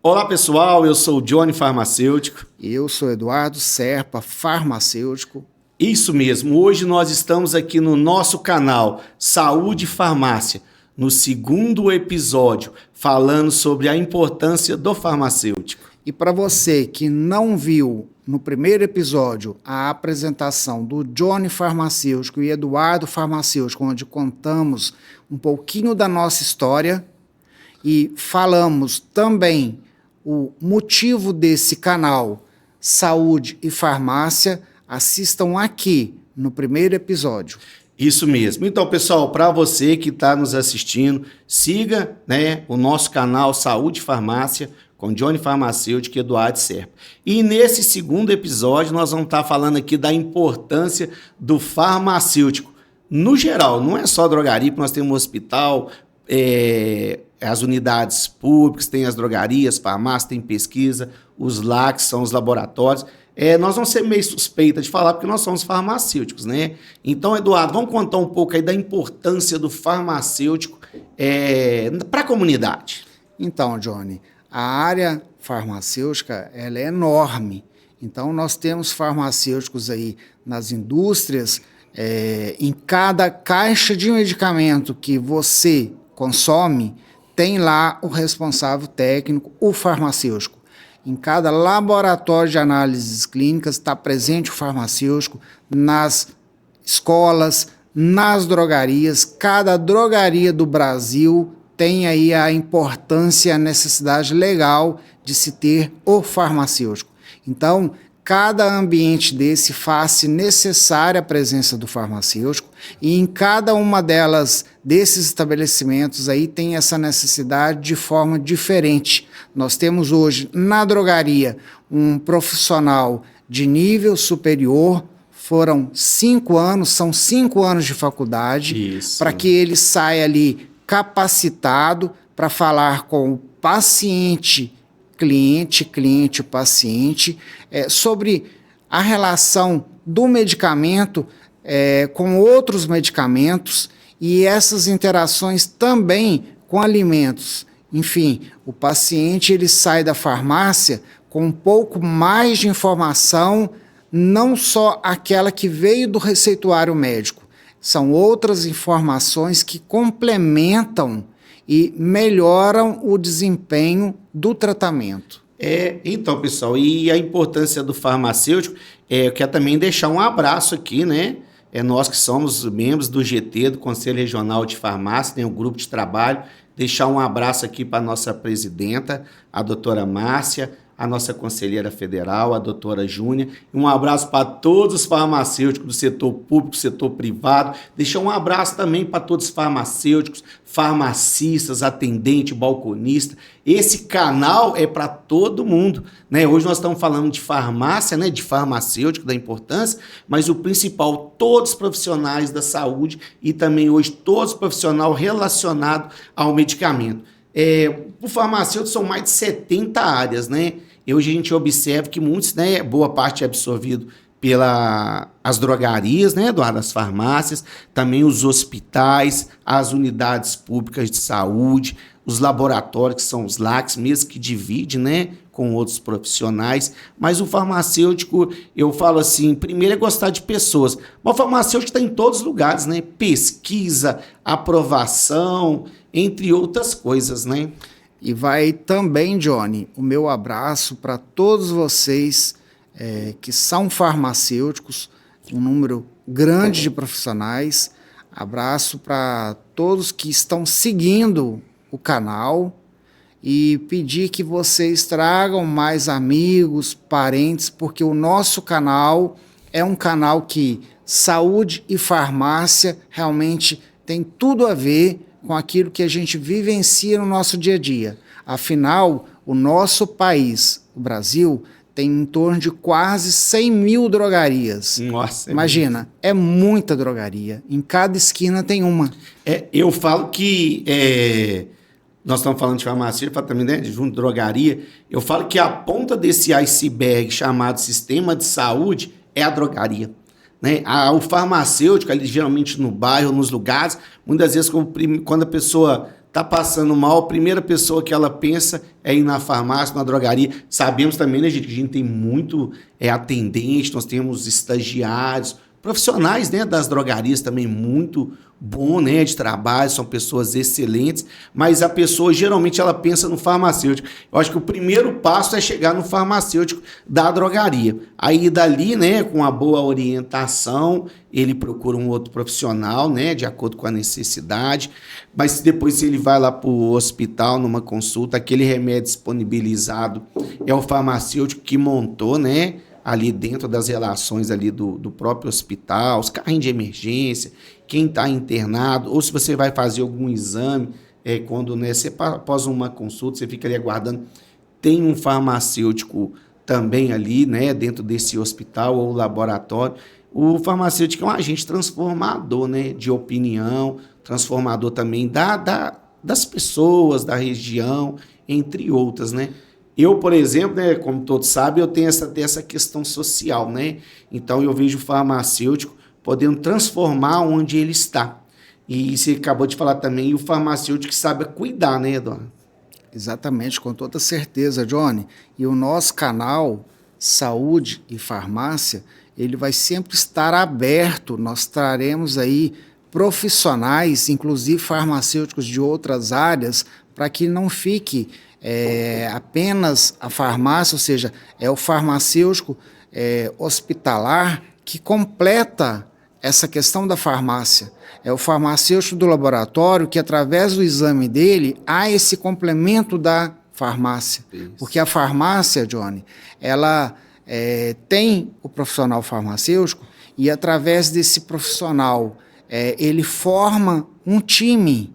Olá pessoal, eu sou o Johnny Farmacêutico. Eu sou Eduardo Serpa, farmacêutico. Isso mesmo, hoje nós estamos aqui no nosso canal Saúde e Farmácia, no segundo episódio, falando sobre a importância do farmacêutico. E para você que não viu no primeiro episódio a apresentação do Johnny Farmacêutico e Eduardo Farmacêutico, onde contamos um pouquinho da nossa história e falamos também o motivo desse canal Saúde e Farmácia, assistam aqui no primeiro episódio. Isso mesmo. Então, pessoal, para você que está nos assistindo, siga, o nosso canal Saúde e Farmácia com Johnny Farmacêutico e Eduardo Serpa. E nesse segundo episódio nós vamos estar falando aqui da importância do farmacêutico. No geral, não é só drogaria, porque nós temos um hospital, as unidades públicas, tem as drogarias, farmácias, tem pesquisa, os LACs são os laboratórios. Nós vamos ser meio suspeita de falar, porque nós somos farmacêuticos, né? Então, Eduardo, vamos contar um pouco aí da importância do farmacêutico para a comunidade. Então, Johnny, a área farmacêutica ela é enorme. Então, nós temos farmacêuticos aí nas indústrias, em cada caixa de medicamento que você consome, tem lá o responsável técnico, o farmacêutico. Em cada laboratório de análises clínicas está presente o farmacêutico, nas escolas, nas drogarias. Cada drogaria do Brasil tem aí a importância e a necessidade legal de se ter o farmacêutico. Então, cada ambiente desse faz-se necessária a presença do farmacêutico e em cada uma desses estabelecimentos aí tem essa necessidade de forma diferente. Nós temos hoje na drogaria um profissional de nível superior, são 5 anos de faculdade para que ele saia ali capacitado para falar com o paciente, cliente, paciente, sobre a relação do medicamento com outros medicamentos e essas interações também com alimentos. Enfim, o paciente ele sai da farmácia com um pouco mais de informação, não só aquela que veio do receituário médico, são outras informações que complementam e melhoram o desempenho do tratamento. Então, pessoal, e a importância do farmacêutico, eu quero também deixar um abraço aqui, né? Nós que somos membros do GT, do Conselho Regional de Farmácia, tem um grupo de trabalho, deixar um abraço aqui para a nossa presidenta, a doutora Márcia, a nossa conselheira federal, a doutora Júnia, e um abraço para todos os farmacêuticos do setor público, setor privado, deixar um abraço também para todos os farmacêuticos, farmacistas, atendente, balconista. Esse canal é para todo mundo, né? Hoje nós estamos falando de farmácia, né? De farmacêutico, da importância, mas o principal, todos os profissionais da saúde e também hoje todos os profissionais relacionados ao medicamento. O farmacêutico são mais de 70 áreas, né? E hoje a gente observa que muitos, boa parte é absorvido pelas drogarias, né, Eduardo, as farmácias, também os hospitais, as unidades públicas de saúde, os laboratórios, que são os LACs, mesmo que divide, né, com outros profissionais. Mas o farmacêutico, eu falo assim, primeiro é gostar de pessoas. Mas o farmacêutico está em todos os lugares, né? Pesquisa, aprovação, entre outras coisas, né? E vai também, Johnny, o meu abraço para todos vocês que são farmacêuticos, um número grande de profissionais. Abraço para todos que estão seguindo o canal e pedir que vocês tragam mais amigos, parentes, porque o nosso canal é um canal que saúde e farmácia realmente tem tudo a ver com aquilo que a gente vivencia no nosso dia a dia. Afinal, o nosso país, o Brasil, tem em torno de quase 100 mil drogarias. Nossa! Imagina, é muita drogaria. Em cada esquina tem uma. Eu falo que... nós estamos falando de farmácia, também, né, junto de drogaria. Eu falo que a ponta desse iceberg chamado sistema de saúde é a drogaria. Né? O farmacêutico, ali, geralmente no bairro, nos lugares, muitas vezes quando a pessoa tá passando mal, a primeira pessoa que ela pensa é ir na farmácia, na drogaria. Sabemos também, né, gente, que a gente tem muito atendente, nós temos estagiários, profissionais, né, das drogarias também muito bom, né, de trabalho, são pessoas excelentes, mas a pessoa geralmente ela pensa no farmacêutico. Eu acho que o primeiro passo é chegar no farmacêutico da drogaria. Aí dali, né, com a boa orientação, ele procura um outro profissional, né, de acordo com a necessidade, mas depois se ele vai lá para o hospital numa consulta, aquele remédio disponibilizado é o farmacêutico que montou, né, ali dentro das relações ali do próprio hospital, os carrinhos de emergência, quem está internado, ou se você vai fazer algum exame, quando, né, você, após uma consulta, você fica ali aguardando, tem um farmacêutico também ali, né, dentro desse hospital ou laboratório. O farmacêutico é um agente transformador, né, de opinião, transformador também das pessoas, da região, entre outras, né. Eu, por exemplo, né, como todos sabem, eu tenho essa questão social, né? Então, eu vejo o farmacêutico podendo transformar onde ele está. E você acabou de falar também, o farmacêutico que sabe cuidar, né, Eduardo? Exatamente, com toda certeza, Johnny. E o nosso canal Saúde e Farmácia, ele vai sempre estar aberto. Nós traremos aí profissionais, inclusive farmacêuticos de outras áreas, para que não fique apenas a farmácia, ou seja, é o farmacêutico hospitalar que completa essa questão da farmácia. É o farmacêutico do laboratório que, através do exame dele, há esse complemento da farmácia. Isso. Porque a farmácia, Johnny, ela tem o profissional farmacêutico e, através desse profissional, ele forma um time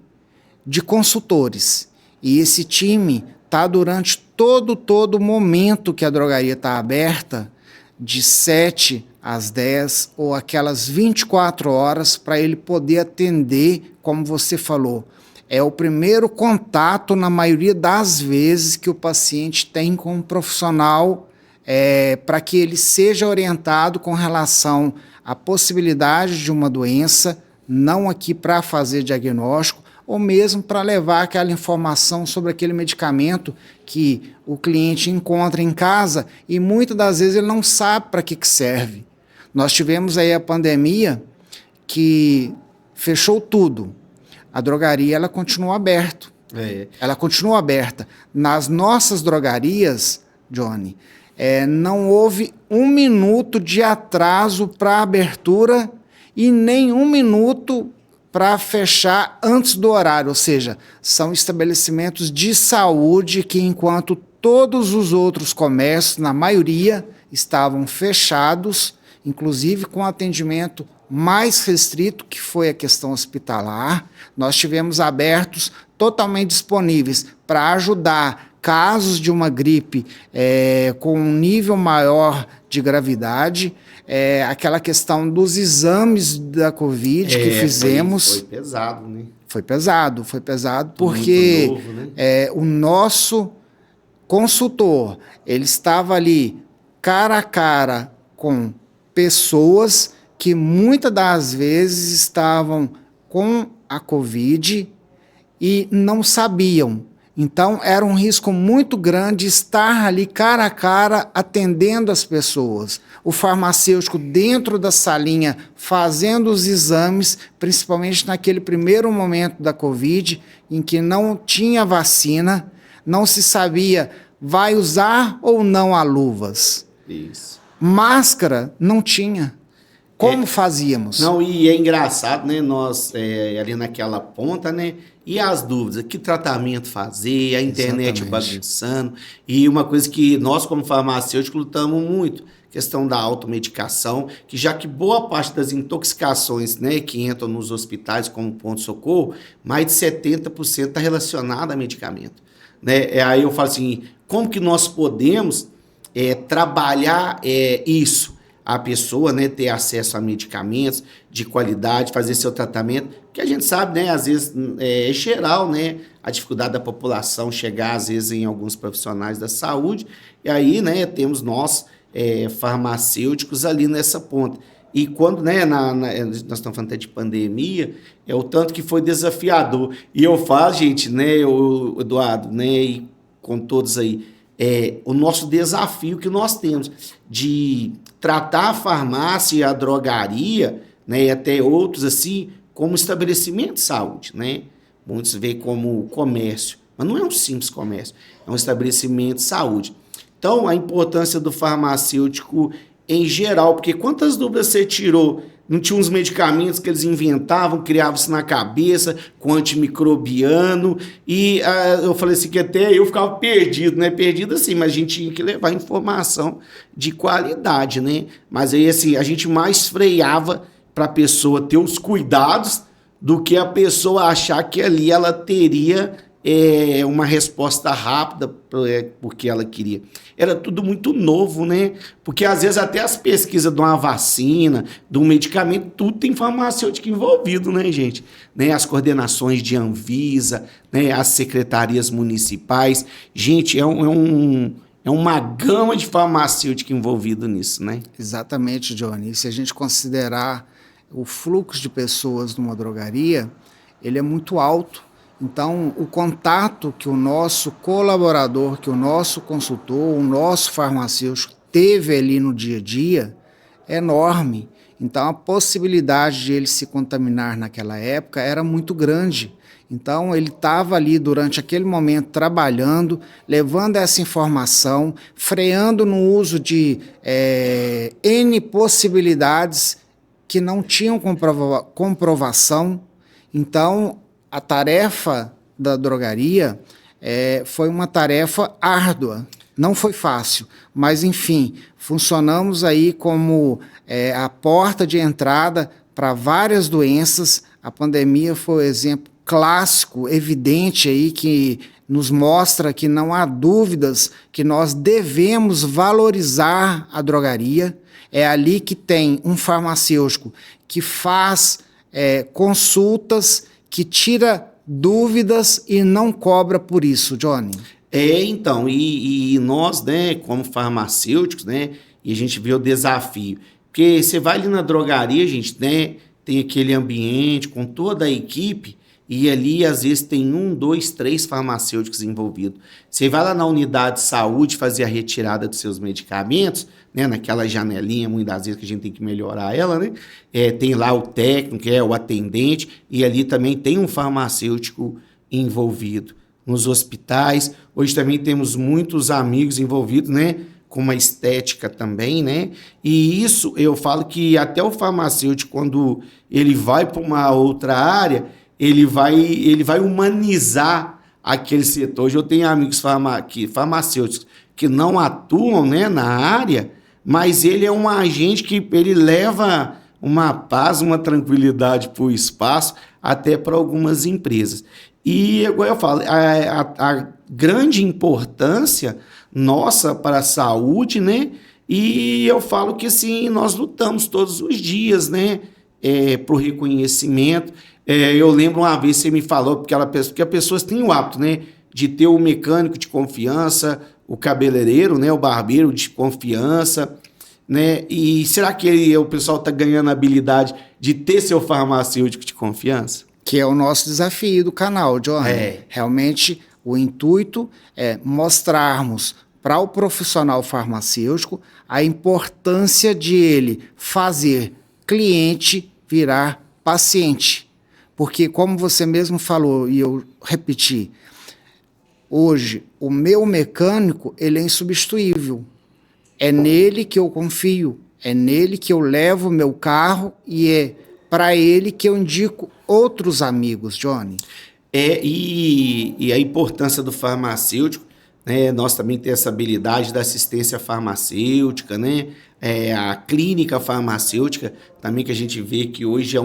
de consultores. E esse time está durante todo o momento que a drogaria está aberta, de 7 às 10 ou aquelas 24 horas, para ele poder atender, como você falou. É o primeiro contato, na maioria das vezes, que o paciente tem com um profissional para que ele seja orientado com relação à possibilidade de uma doença, não aqui para fazer diagnóstico, ou mesmo para levar aquela informação sobre aquele medicamento que o cliente encontra em casa e muitas das vezes ele não sabe para que serve. Nós tivemos aí a pandemia que fechou tudo. A drogaria ela continua aberta. Ela continua aberta. Nas nossas drogarias, Johnny, não houve 1 minuto de atraso para a abertura e nem 1 minuto para fechar antes do horário, ou seja, são estabelecimentos de saúde que, enquanto todos os outros comércios, na maioria, estavam fechados, inclusive com atendimento mais restrito, que foi a questão hospitalar, nós tivemos abertos totalmente disponíveis para ajudar casos de uma gripe com um nível maior de gravidade, aquela questão dos exames da Covid que fizemos. Foi pesado, né? Foi pesado porque novo, né? O nosso consultor, ele estava ali cara a cara com pessoas que muitas das vezes estavam com a Covid e não sabiam. Então, era um risco muito grande estar ali cara a cara atendendo as pessoas. O farmacêutico dentro da salinha fazendo os exames, principalmente naquele primeiro momento da Covid, em que não tinha vacina, não se sabia vai usar ou não a luvas. Isso. Máscara não tinha. Como fazíamos? Não, e é engraçado, né? Nós ali naquela ponta, né? E as dúvidas, que tratamento fazer, a internet bagunçando. E uma coisa que nós, como farmacêuticos, lutamos muito, questão da automedicação, que já que boa parte das intoxicações, né, que entram nos hospitais como ponto-socorro, mais de 70% está relacionado a medicamento. Né? Aí eu falo assim, como que nós podemos trabalhar isso? A pessoa, né, ter acesso a medicamentos de qualidade, fazer seu tratamento, porque a gente sabe, né, às vezes é geral, né, a dificuldade da população chegar, às vezes, em alguns profissionais da saúde, e aí, né, temos nós, farmacêuticos ali nessa ponta. E quando, né, nós estamos falando até de pandemia, é o tanto que foi desafiador. E eu falo, gente, né, o Eduardo, né, e com todos aí, o nosso desafio que nós temos de tratar a farmácia e a drogaria, né, e até outros assim, como estabelecimento de saúde, né? Muitos veem como comércio, mas não é um simples comércio, é um estabelecimento de saúde. Então, a importância do farmacêutico em geral, porque quantas dúvidas você tirou? Não tinha uns medicamentos que eles inventavam, criavam-se na cabeça, com antimicrobiano, e eu falei assim, que até eu ficava perdido, né? Perdido assim, mas a gente tinha que levar informação de qualidade, né? Mas aí, assim, a gente mais freava para a pessoa ter os cuidados do que a pessoa achar que ali ela teria uma resposta rápida porque ela queria. Era tudo muito novo, né? Porque às vezes até as pesquisas de uma vacina, de um medicamento, tudo tem farmacêutico envolvido, né, gente? Né? As coordenações de Anvisa, né? As secretarias municipais. Gente, é uma gama de farmacêutico envolvido nisso, né? Exatamente, Johnny. E se a gente considerar o fluxo de pessoas numa drogaria, ele é muito alto. Então, o contato que o nosso colaborador, que o nosso consultor, o nosso farmacêutico teve ali no dia a dia é enorme. Então, a possibilidade de ele se contaminar naquela época era muito grande. Então, ele estava ali durante aquele momento trabalhando, levando essa informação, freando no uso de N possibilidades que não tinham comprovação. Então, a tarefa da drogaria foi uma tarefa árdua, não foi fácil, mas enfim, funcionamos aí como a porta de entrada para várias doenças. A pandemia foi um exemplo clássico, evidente aí, que nos mostra que não há dúvidas que nós devemos valorizar a drogaria. É ali que tem um farmacêutico que faz consultas, que tira dúvidas e não cobra por isso, Johnny. Então, e nós, né, como farmacêuticos, né, e a gente vê o desafio. Porque você vai ali na drogaria, gente, né, tem aquele ambiente com toda a equipe, e ali, às vezes, tem 1, 2, 3 farmacêuticos envolvidos. Você vai lá na unidade de saúde fazer a retirada dos seus medicamentos, né, naquela janelinha, muitas vezes, que a gente tem que melhorar ela, né? Tem lá o técnico, que é o atendente, e ali também tem um farmacêutico envolvido. Nos hospitais, hoje também temos muitos amigos envolvidos, né? Com uma estética também, né? E isso, eu falo que até o farmacêutico, quando ele vai para uma outra área, ele vai humanizar aquele setor. Hoje eu tenho amigos farmacêuticos que não atuam, né, na área, mas ele é um agente que ele leva uma paz, uma tranquilidade para o espaço, até para algumas empresas. E, igual eu falo, a grande importância nossa para a saúde, né? E eu falo que, assim, nós lutamos todos os dias, né? Para o reconhecimento. Eu lembro uma vez você me falou, porque as pessoas têm o hábito, né, de ter o mecânico de confiança, o cabeleireiro, né, o barbeiro de confiança, né? E será que o pessoal está ganhando a habilidade de ter seu farmacêutico de confiança? Que é o nosso desafio do canal, Johnny. Realmente, o intuito é mostrarmos para o profissional farmacêutico a importância de ele fazer cliente virar paciente. Porque, como você mesmo falou, e eu repeti, hoje o meu mecânico ele é insubstituível. É nele que eu confio, é nele que eu levo o meu carro e é para ele que eu indico outros amigos, Johnny. E a importância do farmacêutico, né? Nós também temos essa habilidade da assistência farmacêutica, né? A clínica farmacêutica também, que a gente vê que hoje é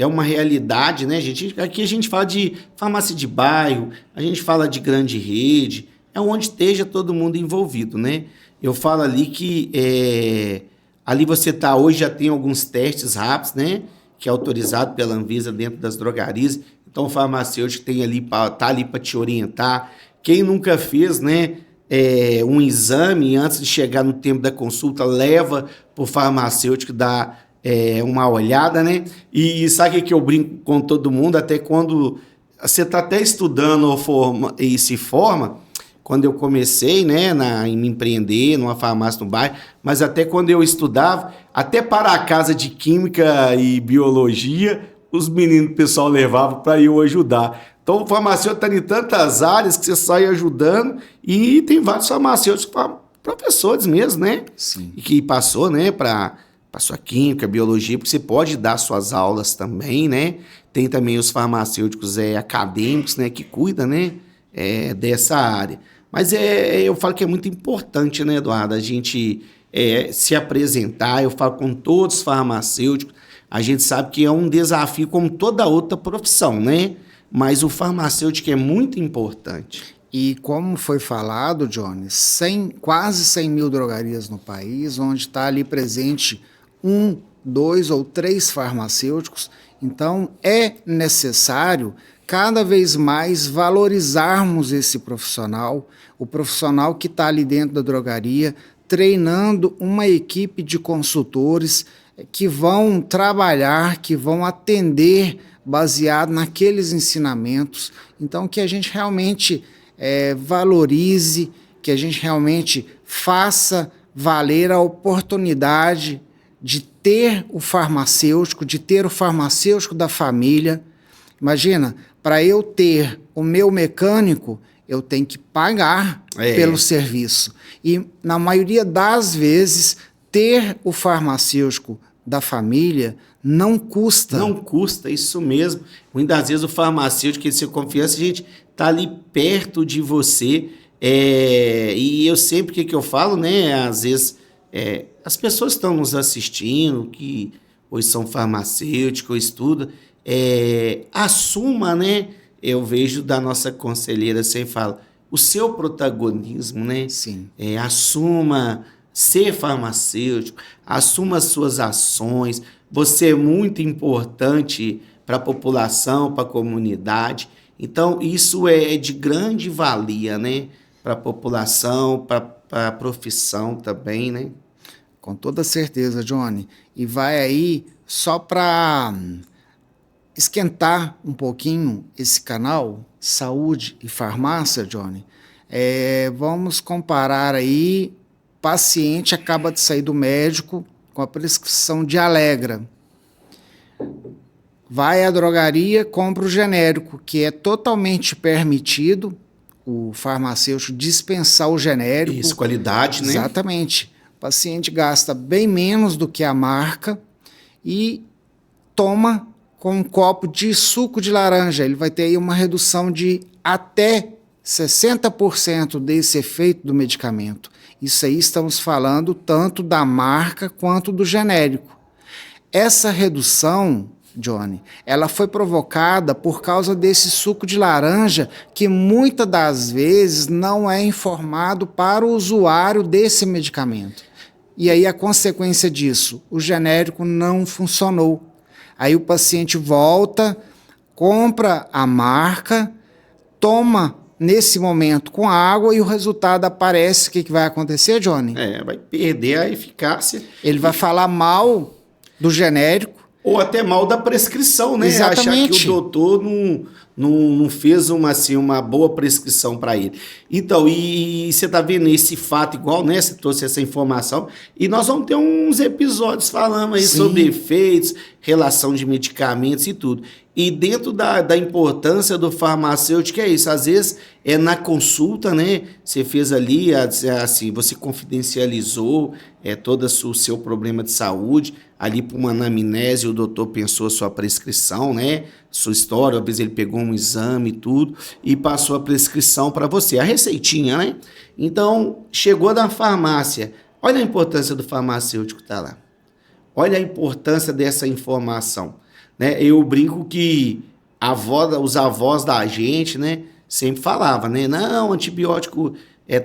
uma realidade, né, gente? Aqui a gente fala de farmácia de bairro, a gente fala de grande rede, é onde esteja todo mundo envolvido, né? Eu falo ali que ali você está hoje, já tem alguns testes rápidos, né? Que é autorizado pela Anvisa dentro das drogarias. Então o farmacêutico tá ali para te orientar. Quem nunca fez, né? um exame, antes de chegar no tempo da consulta, leva para o farmacêutico dar uma olhada, né? E sabe o que eu brinco com todo mundo? Até quando você está até estudando e se forma, quando eu comecei, né, em me empreender numa farmácia no bairro, mas até quando eu estudava, até para a casa de Química e Biologia, os meninos, o pessoal levava para eu ajudar. Então, o farmacêutico está em tantas áreas que você sai ajudando e tem vários farmacêuticos, professores mesmo, né? Sim. E que passou, né, para sua Química, Biologia, porque você pode dar suas aulas também, né? Tem também os farmacêuticos acadêmicos, né, que cuidam, né, dessa área. Mas eu falo que é muito importante, né, Eduardo, a gente se apresentar. Eu falo com todos os farmacêuticos, a gente sabe que é um desafio como toda outra profissão, né? Mas o farmacêutico é muito importante. E como foi falado, Johnny, quase 100 mil drogarias no país, onde está ali presente 1, 2 ou 3 farmacêuticos. Então, é necessário cada vez mais valorizarmos esse profissional, o profissional que está ali dentro da drogaria, treinando uma equipe de consultores que vão trabalhar, que vão atender baseado naqueles ensinamentos. Então, que a gente realmente valorize, que a gente realmente faça valer a oportunidade de ter o farmacêutico, da família. Imagina, para eu ter o meu mecânico, eu tenho que pagar pelo serviço. E, na maioria das vezes, ter o farmacêutico da família não custa. Não custa, isso mesmo. Muitas vezes o farmacêutico, que você confiança, gente, está ali perto de você. E eu sempre, o que eu falo, né? Às vezes, as pessoas estão nos assistindo, que hoje são farmacêuticos, estudam, assuma, né? Eu vejo da nossa conselheira, sempre fala, o seu protagonismo, né? Sim. Assuma ser farmacêutico, assuma as suas ações. Você é muito importante para a população, para a comunidade. Então, isso é de grande valia, né? Para a população, para a profissão também, né? Com toda certeza, Johnny. E vai aí, só para esquentar um pouquinho esse canal, saúde e farmácia, Johnny, vamos comparar aí, paciente acaba de sair do médico com a prescrição de Alegra. Vai à drogaria, compra o genérico, que é totalmente permitido o farmacêutico dispensar o genérico. Isso, qualidade, né? Exatamente. O paciente gasta bem menos do que a marca e toma com um copo de suco de laranja. Ele vai ter aí uma redução de até 60% desse efeito do medicamento. Isso aí estamos falando tanto da marca quanto do genérico. Essa redução, Johnny, ela foi provocada por causa desse suco de laranja que muitas das vezes não é informado para o usuário desse medicamento. E aí a consequência disso, o genérico não funcionou. Aí o paciente volta, compra a marca, toma nesse momento com água e o resultado aparece. O que vai acontecer, Johnny? Vai perder a eficácia. Ele vai falar mal do genérico. Ou até mal da prescrição, né? Exatamente. Achar que o doutor não fez uma boa prescrição para ele. Então, e você está vendo esse fato igual, né? Você trouxe essa informação. E nós vamos ter uns episódios falando aí sobre efeitos, relação de medicamentos e tudo. E dentro da importância do farmacêutico é isso. Às vezes é na consulta, né? Você fez ali, assim, você confidencializou todo o seu problema de saúde. Ali para uma anamnese, o doutor pensou a sua prescrição, né? Sua história, às vezes ele pegou um exame e tudo, e passou a prescrição para você, a receitinha, né? Então, chegou da farmácia. Olha a importância do farmacêutico estar lá. Olha a importância dessa informação, né? Eu brinco que os avós da gente, né, sempre falavam, né? Não, antibiótico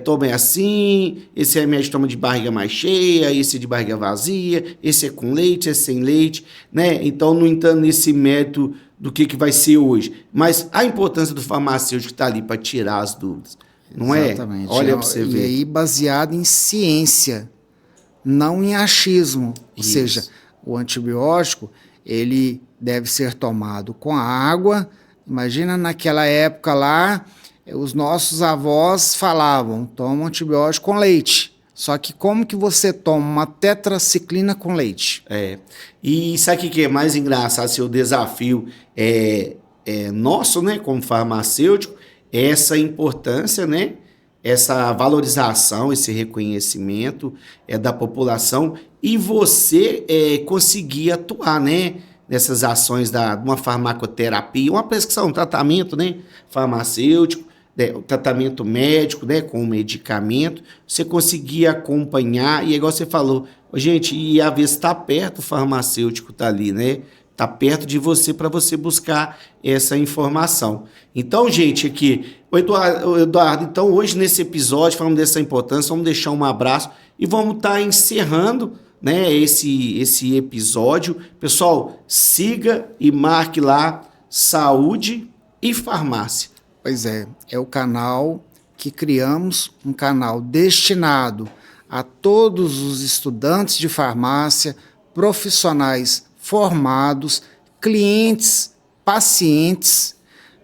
toma assim, esse remédio toma de barriga mais cheia, esse de barriga vazia, esse é com leite, esse sem leite, né? Então, não entrando nesse mérito do que vai ser hoje. Mas a importância do farmacêutico está ali para tirar as dúvidas. Não é? Exatamente. Olha para você ver. E aí baseado em ciência, não em achismo. Ou seja, o antibiótico, ele deve ser tomado com a água. Imagina naquela época lá, os nossos avós falavam, toma antibiótico com leite. Só que como que você toma uma tetraciclina com leite? E sabe o que é mais engraçado? Seu desafio é nosso, né, como farmacêutico, essa importância, né, essa valorização, esse reconhecimento da população e você conseguir atuar, né, nessas ações de uma farmacoterapia, uma prescrição, um tratamento, né, farmacêutico, o tratamento médico, né, com o medicamento, você conseguir acompanhar, e é igual você falou, gente, e às vezes está perto, o farmacêutico está ali, né, está perto de você para você buscar essa informação. Então, gente, aqui, Eduardo, então hoje nesse episódio, falando dessa importância, vamos deixar um abraço e vamos estar encerrando, né, esse episódio. Pessoal, siga e marque lá Saúde e Farmácia. Pois é o canal que criamos, um canal destinado a todos os estudantes de farmácia, profissionais formados, clientes, pacientes,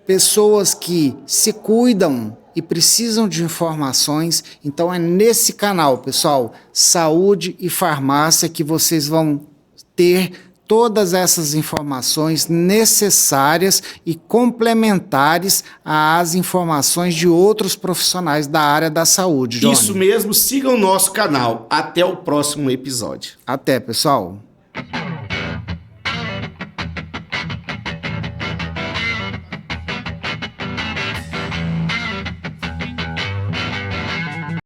pessoas que se cuidam e precisam de informações. Então é nesse canal, pessoal, Saúde e Farmácia, que vocês vão ter todas essas informações necessárias e complementares às informações de outros profissionais da área da saúde. Johnny. Isso mesmo, sigam o nosso canal. Até o próximo episódio. Até, pessoal.